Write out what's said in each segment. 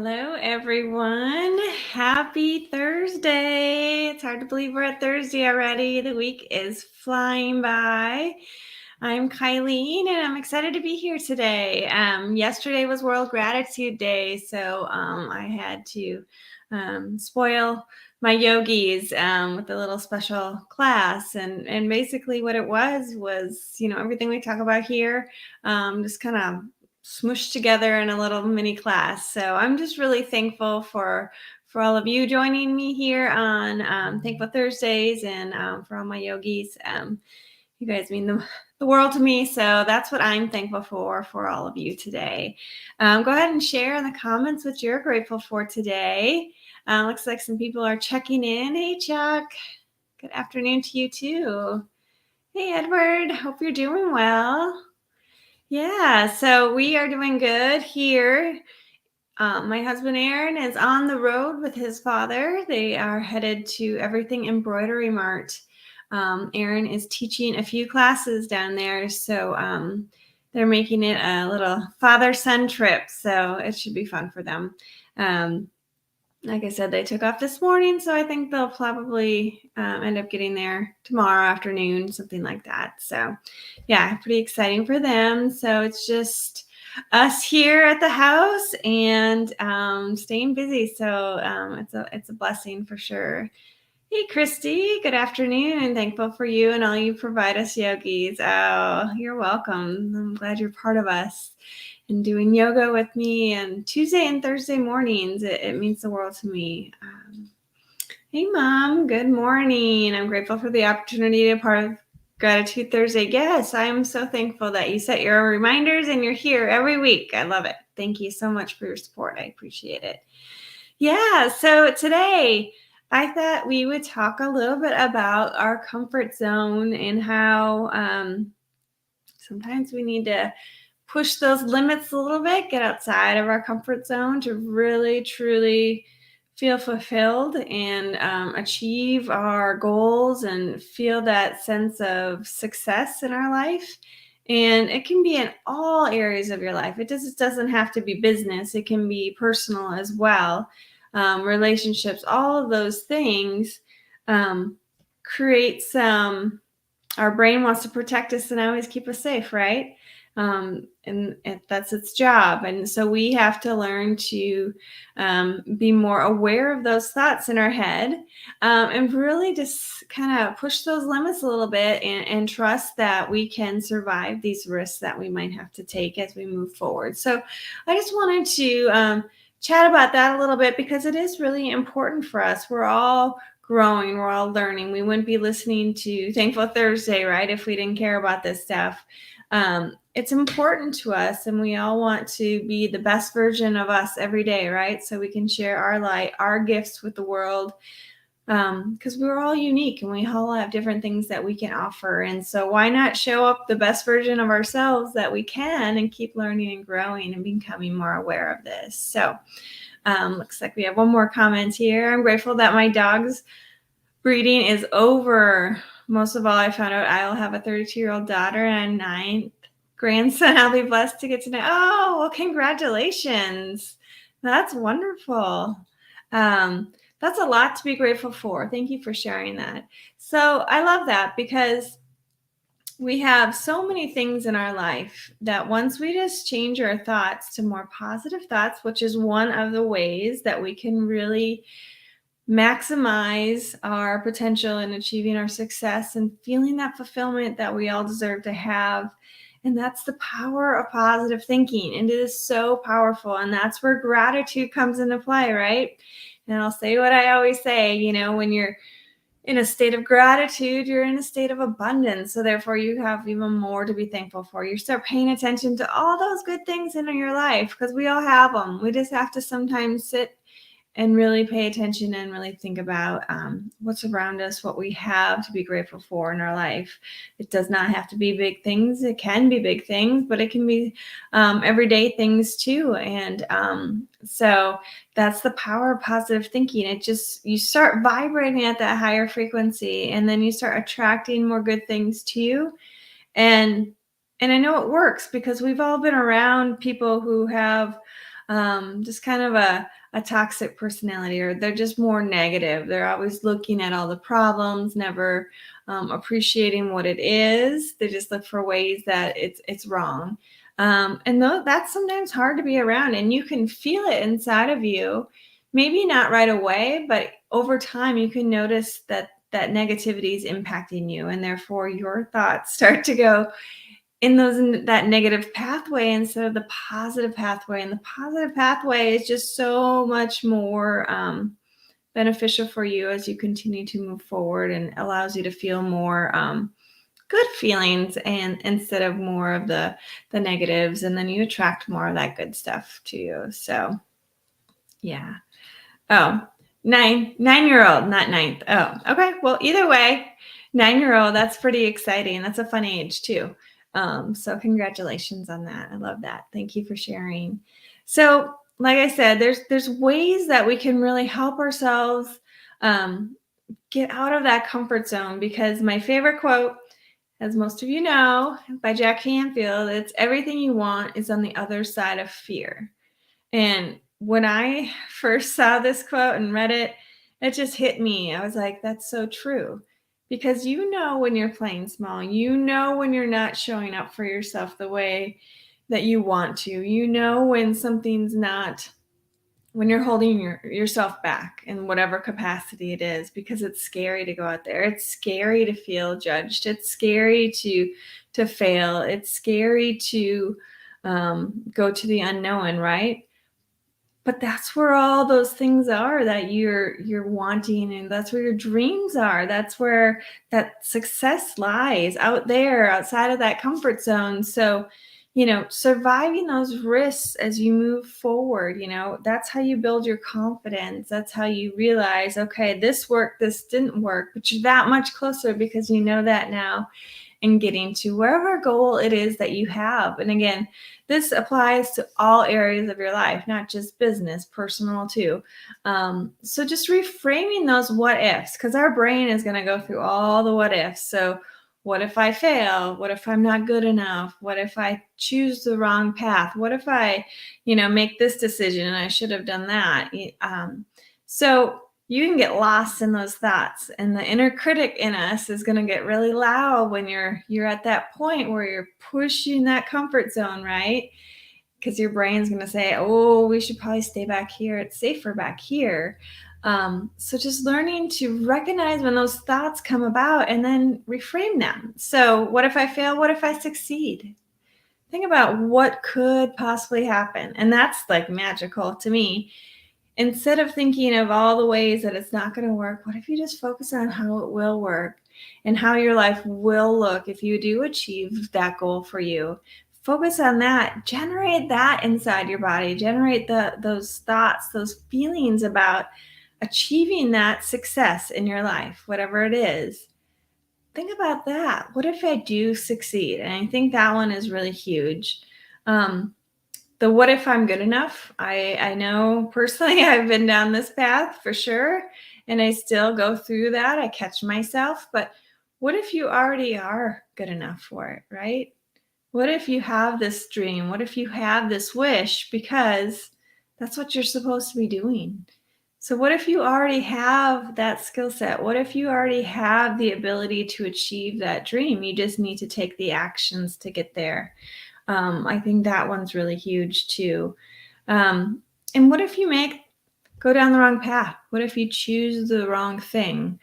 Hello, everyone. Happy Thursday. It's hard to believe we're at Thursday already. The week is flying by. I'm Kylene, and I'm excited to be here today. Yesterday was World Gratitude Day, so I had to spoil my yogis with a little special class. And basically what it was, everything we talk about here, just kind of smushed together in a little mini class. So I'm just really thankful for all of you joining me here on Thankful Thursdays, and for all my yogis. You guys mean the world to me, so that's what I'm thankful for all of you today. Go ahead and share in the comments what you're grateful for today. Looks like some people are checking in. Hey, Chuck. Good afternoon to you, too. Hey, Edward. Hope you're doing well. Yeah, so we are doing good here. My husband Aaron is on the road with his father. They are headed to Everything Embroidery Mart. Aaron is teaching a few classes down there, so they're making it a little father-son trip, so it should be fun for them. Like I said, they took off this morning, so I think they'll probably end up getting there tomorrow afternoon, something like that. So yeah, pretty exciting for them. So it's just us here at the house and staying busy. So it's a blessing for sure. Hey, Christy, good afternoon. Thankful for you and all you provide us yogis. Oh, you're welcome. I'm glad you're part of us and doing yoga with me. And Tuesday and Thursday mornings, it means the world to me. Hey, Mom, good morning. I'm grateful for the opportunity to be part of Gratitude Thursday. Yes, I'm so thankful that you set your reminders and you're here every week. I love it. Thank you so much for your support. I appreciate it. Yeah, so today I thought we would talk a little bit about our comfort zone and how sometimes we need to push those limits a little bit, get outside of our comfort zone to really, truly feel fulfilled and achieve our goals and feel that sense of success in our life. And it can be in all areas of your life. It just doesn't have to be business. It can be personal as well. Relationships, all of those things create some, our brain wants to protect us and always keep us safe, right? And that's its job. And so we have to learn to be more aware of those thoughts in our head and really just kind of push those limits a little bit and trust that we can survive these risks that we might have to take as we move forward. So I just wanted to chat about that a little bit because it is really important for us. We're all growing, we're all learning. We wouldn't be listening to Thankful Thursday, right, if we didn't care about this stuff. It's important to us, and we all want to be the best version of us every day, right? So we can share our light, our gifts with the world, because we're all unique and we all have different things that we can offer. And so why not show up the best version of ourselves that we can and keep learning and growing and becoming more aware of this. So looks like we have one more comment here. I'm grateful that my dog's breeding is over. Most of all, I found out I'll have a 32-year-old daughter and a 9th grandson I'll be blessed to get to know. Oh, well, congratulations. That's wonderful. That's a lot to be grateful for. Thank you for sharing that. So I love that because we have so many things in our life that once we just change our thoughts to more positive thoughts, which is one of the ways that we can really maximize our potential in achieving our success and feeling that fulfillment that we all deserve to have. And that's the power of positive thinking. And it is so powerful. And that's where gratitude comes into play, right? And I'll say what I always say, when you're in a state of gratitude, you're in a state of abundance. So therefore you have even more to be thankful for. You start paying attention to all those good things in your life because we all have them. We just have to sometimes sit and really pay attention and really think about what's around us, what we have to be grateful for in our life. It does not have to be big things. It can be big things, but it can be everyday things too. And so that's the power of positive thinking. You start vibrating at that higher frequency, and then you start attracting more good things to you. And I know it works because we've all been around people who have just kind of a toxic personality, or they're just more negative. They're always looking at all the problems, never appreciating what it is. They just look for ways that it's wrong. And though that's sometimes hard to be around, and you can feel it inside of you, maybe not right away, but over time you can notice that negativity is impacting you, and therefore your thoughts start to go in that negative pathway instead of the positive pathway. And the positive pathway is just so much more beneficial for you as you continue to move forward, and allows you to feel more good feelings, and instead of more of the negatives, and then you attract more of that good stuff to you. So yeah. Oh, 9-year-old, not ninth. Oh, okay. Well, either way, 9-year-old, that's pretty exciting. That's a fun age too. So congratulations on that. I love that. Thank you for sharing. So, like I said, there's ways that we can really help ourselves get out of that comfort zone, because my favorite quote, as most of you know, by Jack Canfield, it's everything you want is on the other side of fear. And when I first saw this quote and read it, it just hit me. I was like, that's so true. Because when you're playing small, when you're not showing up for yourself the way that you want to, when something's not, when you're holding yourself back in whatever capacity it is, because it's scary to go out there. It's scary to feel judged. It's scary to fail. It's scary to go to the unknown, right? But that's where all those things are that you're wanting, and that's where your dreams are. That's where that success lies, out there, outside of that comfort zone. So, surviving those risks as you move forward, that's how you build your confidence. That's how you realize, okay, this worked, this didn't work, but you're that much closer because you know that now, and getting to wherever goal it is that you have. And again, this applies to all areas of your life, not just business, personal too. So just reframing those what ifs, because our brain is going to go through all the what ifs. So what if I fail? What if I'm not good enough? What if I choose the wrong path? What if I, make this decision and I should have done that? So you can get lost in those thoughts, and the inner critic in us is going to get really loud when you're at that point where you're pushing that comfort zone, right? Because your brain's going to say, oh, we should probably stay back here. It's safer back here. So just learning to recognize when those thoughts come about and then reframe them. So what if I fail? What if I succeed? Think about what could possibly happen. And that's like magical to me. Instead of thinking of all the ways that it's not going to work, what if you just focus on how it will work and how your life will look if you do achieve that goal for you? Focus on that. Generate that inside your body. Generate those thoughts, those feelings about achieving that success in your life, whatever it is. Think about that. What if I do succeed? And I think that one is really huge. The what if I'm good enough? I know personally I've been down this path for sure, and I still go through that. I catch myself, but what if you already are good enough for it, right? What if you have this dream? What if you have this wish because that's what you're supposed to be doing? So what if you already have that skill set? What if you already have the ability to achieve that dream? You just need to take the actions to get there. I think that one's really huge too. And what if you go down the wrong path? What if you choose the wrong thing?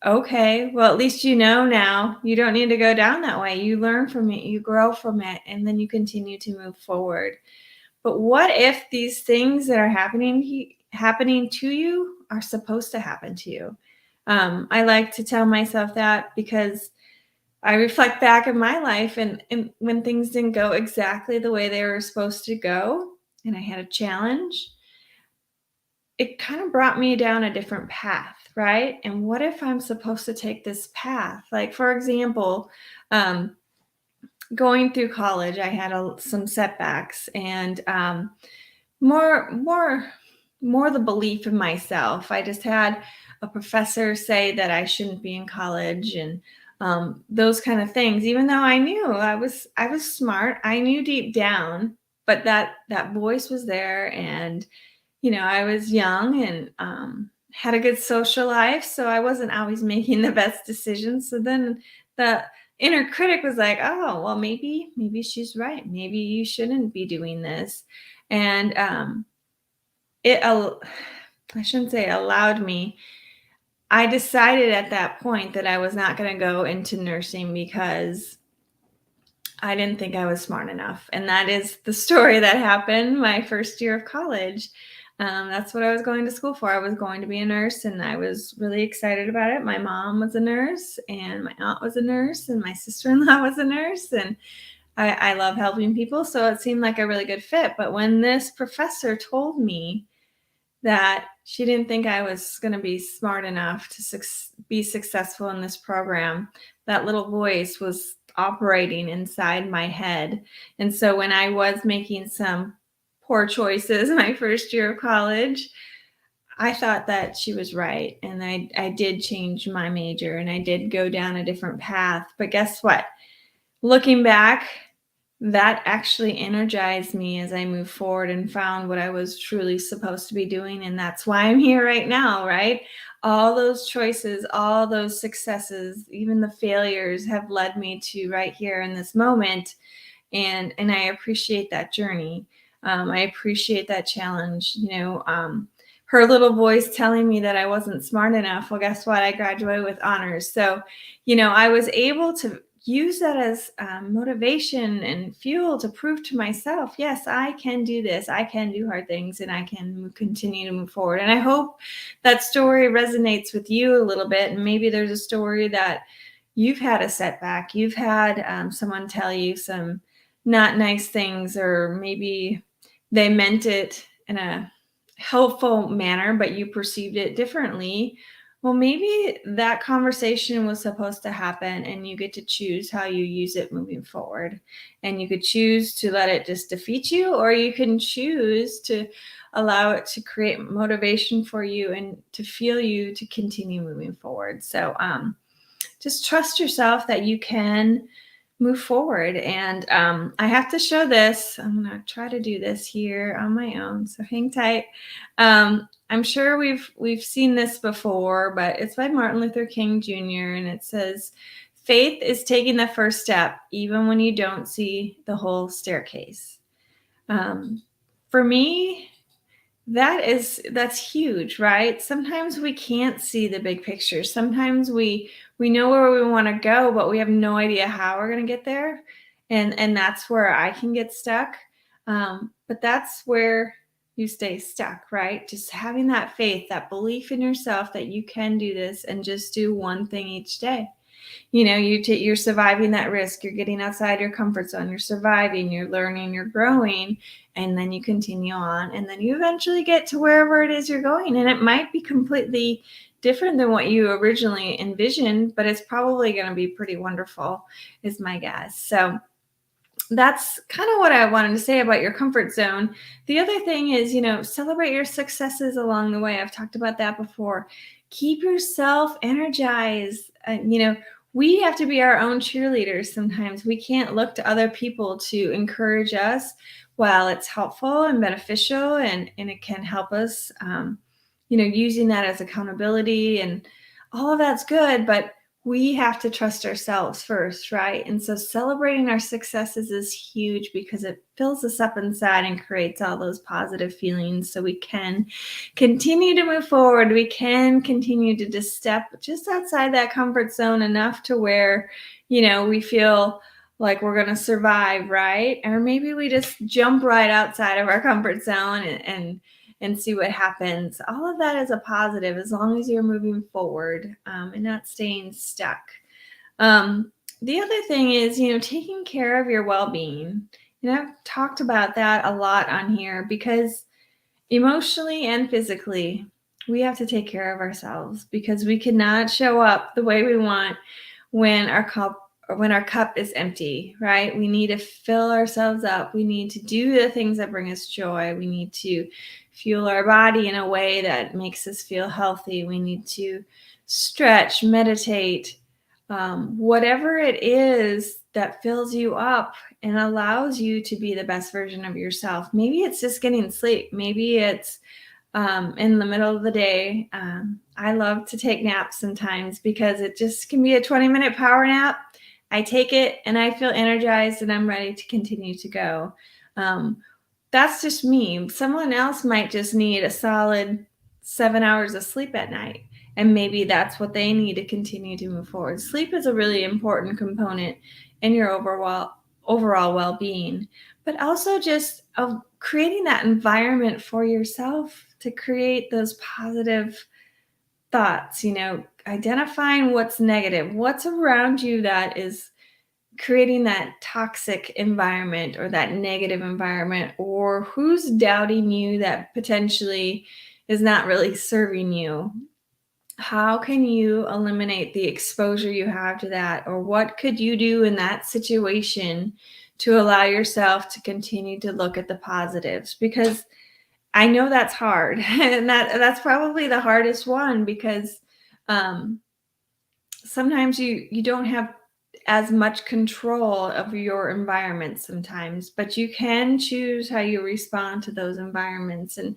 Okay, well, at least you know now. You don't need to go down that way. You learn from it, you grow from it, and then you continue to move forward. But what if these things that are happening to you are supposed to happen to you? I like to tell myself that because I reflect back in my life, and when things didn't go exactly the way they were supposed to go, and I had a challenge, it kind of brought me down a different path, right? And what if I'm supposed to take this path? Like, for example, going through college, I had some setbacks, and more the belief in myself. I just had a professor say that I shouldn't be in college, and those kind of things. Even though I knew I was smart, I knew deep down but that voice was there, and I was young and had a good social life, so I wasn't always making the best decisions. So then the inner critic was like, "Oh, well, maybe she's right. Maybe you shouldn't be doing this." And it, I shouldn't say it allowed me. I decided at that point that I was not going to go into nursing because I didn't think I was smart enough. And that is the story that happened my first year of college. That's what I was going to school for. I was going to be a nurse, and I was really excited about it. My mom was a nurse, and my aunt was a nurse, and my sister-in-law was a nurse. And I love helping people. So it seemed like a really good fit. But when this professor told me that she didn't think I was going to be smart enough to be successful in this program, that little voice was operating inside my head. And so when I was making some poor choices my first year of college, I thought that she was right. And I did change my major, and I did go down a different path. But guess what? Looking back, that actually energized me as I moved forward and found what I was truly supposed to be doing. And that's why I'm here right now, right? All those choices, all those successes, even the failures have led me to right here in this moment. And I appreciate that journey. I appreciate that challenge. Her little voice telling me that I wasn't smart enough. Well, guess what? I graduated with honors. So, I was able to use that as motivation and fuel to prove to myself, yes, I can do this. I can do hard things, and I can continue to move forward. And I hope that story resonates with you a little bit. And maybe there's a story that you've had a setback. You've had someone tell you some not nice things, or maybe they meant it in a helpful manner, but you perceived it differently. Well, maybe that conversation was supposed to happen, and you get to choose how you use it moving forward. And you could choose to let it just defeat you, or you can choose to allow it to create motivation for you and to fuel you to continue moving forward. So just trust yourself that you can move forward. And I have to show this. I'm going to try to do this here on my own, so hang tight. I'm sure we've seen this before, but it's by Martin Luther King Jr. and it says, "Faith is taking the first step, even when you don't see the whole staircase." For me, that's huge, right? Sometimes we can't see the big picture. Sometimes we know where we want to go, but we have no idea how we're going to get there. And that's where I can get stuck. But that's where you stay stuck, right? Just having that faith, that belief in yourself that you can do this, and just do one thing each day. You're surviving that risk. You're getting outside your comfort zone. You're surviving, you're learning, you're growing, and then you continue on, and then you eventually get to wherever it is you're going. And it might be completely different than what you originally envisioned, but it's probably going to be pretty wonderful, is my guess. So that's kind of what I wanted to say about your comfort zone. The other thing is, celebrate your successes along the way. I've talked about that before. Keep yourself energized. We have to be our own cheerleaders sometimes. We can't look to other people to encourage us. While it's helpful and beneficial, and it can help us, using that as accountability, and all of that's good, but we have to trust ourselves first, right? And so celebrating our successes is huge, because it fills us up inside and creates all those positive feelings, so we can continue to move forward. We can continue to just step just outside that comfort zone enough to where, we feel like we're going to survive, right? Or maybe we just jump right outside of our comfort zone and see what happens. All of that is a positive, as long as you're moving forward and not staying stuck. The other thing is, taking care of your well-being. I've talked about that a lot on here, because emotionally and physically, we have to take care of ourselves, because we cannot show up the way we want when our cup is empty, right? We need to fill ourselves up. We need to do the things that bring us joy. We need to fuel our body in a way that makes us feel healthy. We need to stretch, meditate, whatever it is that fills you up and allows you to be the best version of yourself. Maybe it's just getting sleep. Maybe it's in the middle of the day. I love to take naps sometimes because it just can be a 20-minute power nap. I take it and I feel energized and I'm ready to continue to go. Um, that's just me. Someone else might just need a solid 7 hours of sleep at night. And maybe that's what they need to continue to move forward. Sleep is a really important component in your overall well-being, but also just of creating that environment for yourself to create those positive thoughts, identifying what's negative, what's around you that is creating that toxic environment or that negative environment, or who's doubting you that potentially is not really serving you. How can you eliminate the exposure you have to that? Or what could you do in that situation to allow yourself to continue to look at the positives? Because I know that's hard. And that's probably the hardest one, because um, sometimes you don't have as much control of your environment sometimes, but you can choose how you respond to those environments. And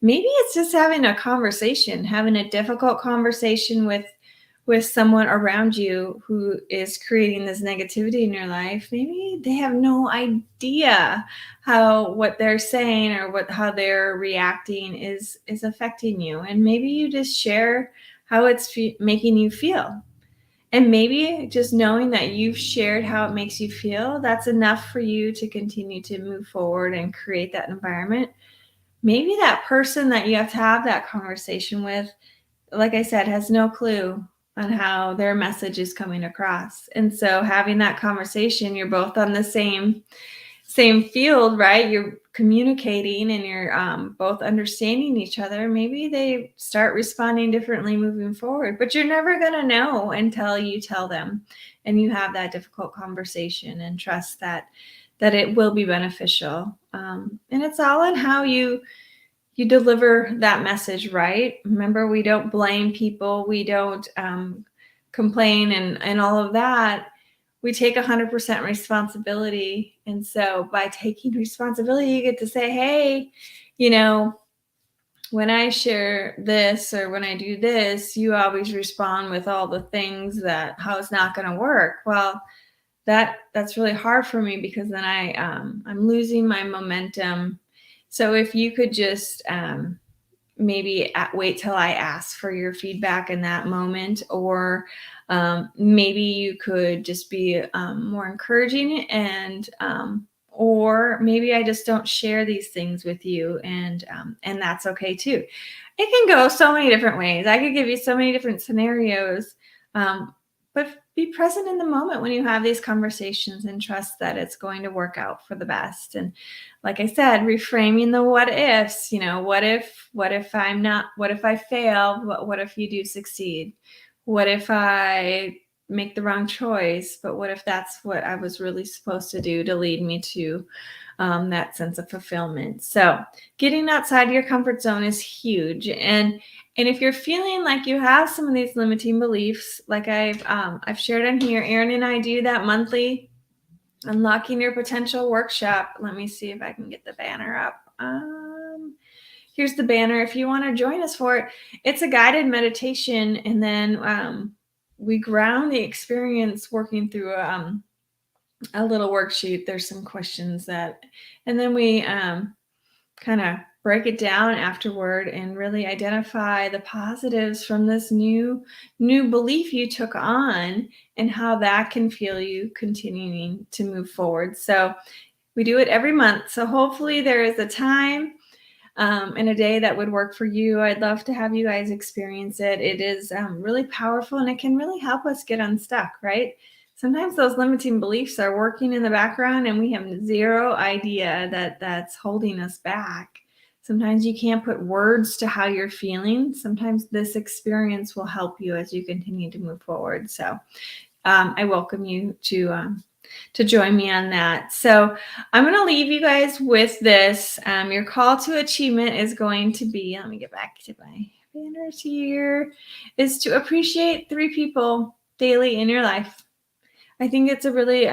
maybe it's just having a conversation, having a difficult conversation with someone around you who is creating this negativity in your life. Maybe they have no idea how what they're saying or how they're reacting is affecting you. And maybe you just share how it's making you feel. And maybe just knowing that you've shared how it makes you feel, that's enough for you to continue to move forward and create that environment. Maybe that person that you have that conversation with, like I said, has no clue on how their message is coming across. And so having that conversation, you're both on the same field, right? You're communicating and you're both understanding each other. Maybe they start responding differently moving forward, but you're never going to know until you tell them and you have that difficult conversation and trust that it will be beneficial. And it's all in how you deliver that message, right? Remember, we don't blame people. We don't complain and all of that. We take 100% responsibility. And so by taking responsibility, you get to say, hey, when I share this or when I do this, you always respond with all the things that how it's not going to work. Well, that's really hard for me, because then I'm losing my momentum. So if you could just maybe wait till I ask for your feedback in that moment, or maybe you could just be more encouraging, and or maybe I just don't share these things with you, and that's okay too. It can go so many different ways. I could give you so many different scenarios, but be present in the moment when you have these conversations and trust that it's going to work out for the best. And like I said, reframing the what ifs, what if I'm not, what if I fail? What if you do succeed? What if I make the wrong choice? But what if that's what I was really supposed to do to lead me to that sense of fulfillment? So getting outside your comfort zone is huge. And if you're feeling like you have some of these limiting beliefs, like I've shared on here, Erin and I do that monthly Unlocking Your Potential workshop. Let me see if I can get the banner up. Here's the banner. If you want to join us for it, it's a guided meditation, and then we ground the experience working through a little worksheet. There's some questions and then we kind of break it down afterward and really identify the positives from this new belief you took on and how that can feel you continuing to move forward. So we do it every month. So hopefully there is a time in a day that would work for you. I'd love to have you guys experience it. It is really powerful, and it can really help us get unstuck, right? Sometimes those limiting beliefs are working in the background and we have zero idea that that's holding us back. Sometimes you can't put words to how you're feeling. Sometimes this experience will help you as you continue to move forward. So I welcome you to join me on that. So I'm going to leave you guys with this. Your call to achievement is going to be, let me get back to my banners here, is to appreciate 3 people daily in your life. I think it's a really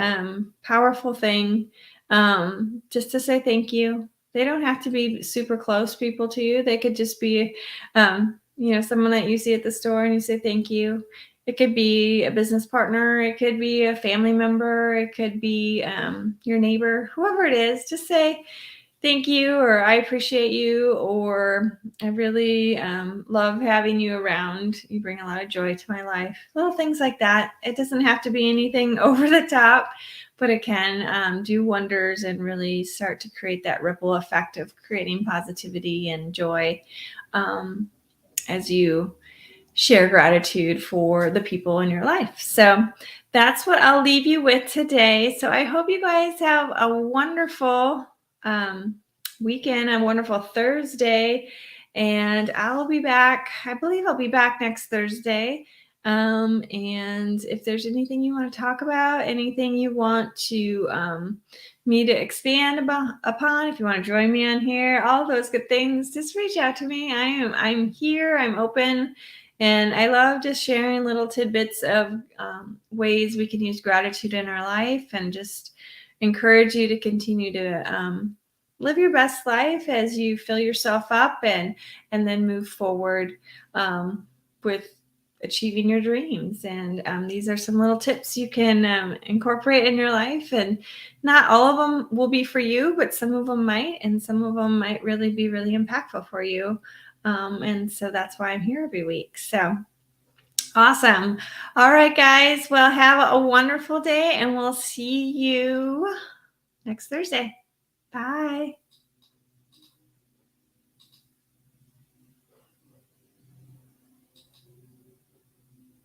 powerful thing, just to say thank you. They don't have to be super close people to you. They could just be, someone that you see at the store and you say thank you. It could be a business partner. It could be a family member. It could be your neighbor, whoever it is. Just say thank you, or I appreciate you, or I really love having you around. You bring a lot of joy to my life. Little things like that. It doesn't have to be anything over the top, but it can do wonders and really start to create that ripple effect of creating positivity and joy as you share gratitude for the people in your life. So that's what I'll leave you with today. So I hope you guys have a wonderful weekend, a wonderful Thursday, and I'll be back. I believe I'll be back next Thursday. And if there's anything you want to talk about, anything you want to me to expand upon, if you want to join me on here, all those good things, just reach out to me. I'm here. I'm open. And I love just sharing little tidbits of ways we can use gratitude in our life, and just encourage you to continue to live your best life as you fill yourself up and then move forward with achieving your dreams. And these are some little tips you can incorporate in your life. And not all of them will be for you, but some of them might, and some of them might really be really impactful for you. And so that's why I'm here every week. So awesome. All right, guys. Well, have a wonderful day, and we'll see you next Thursday. Bye.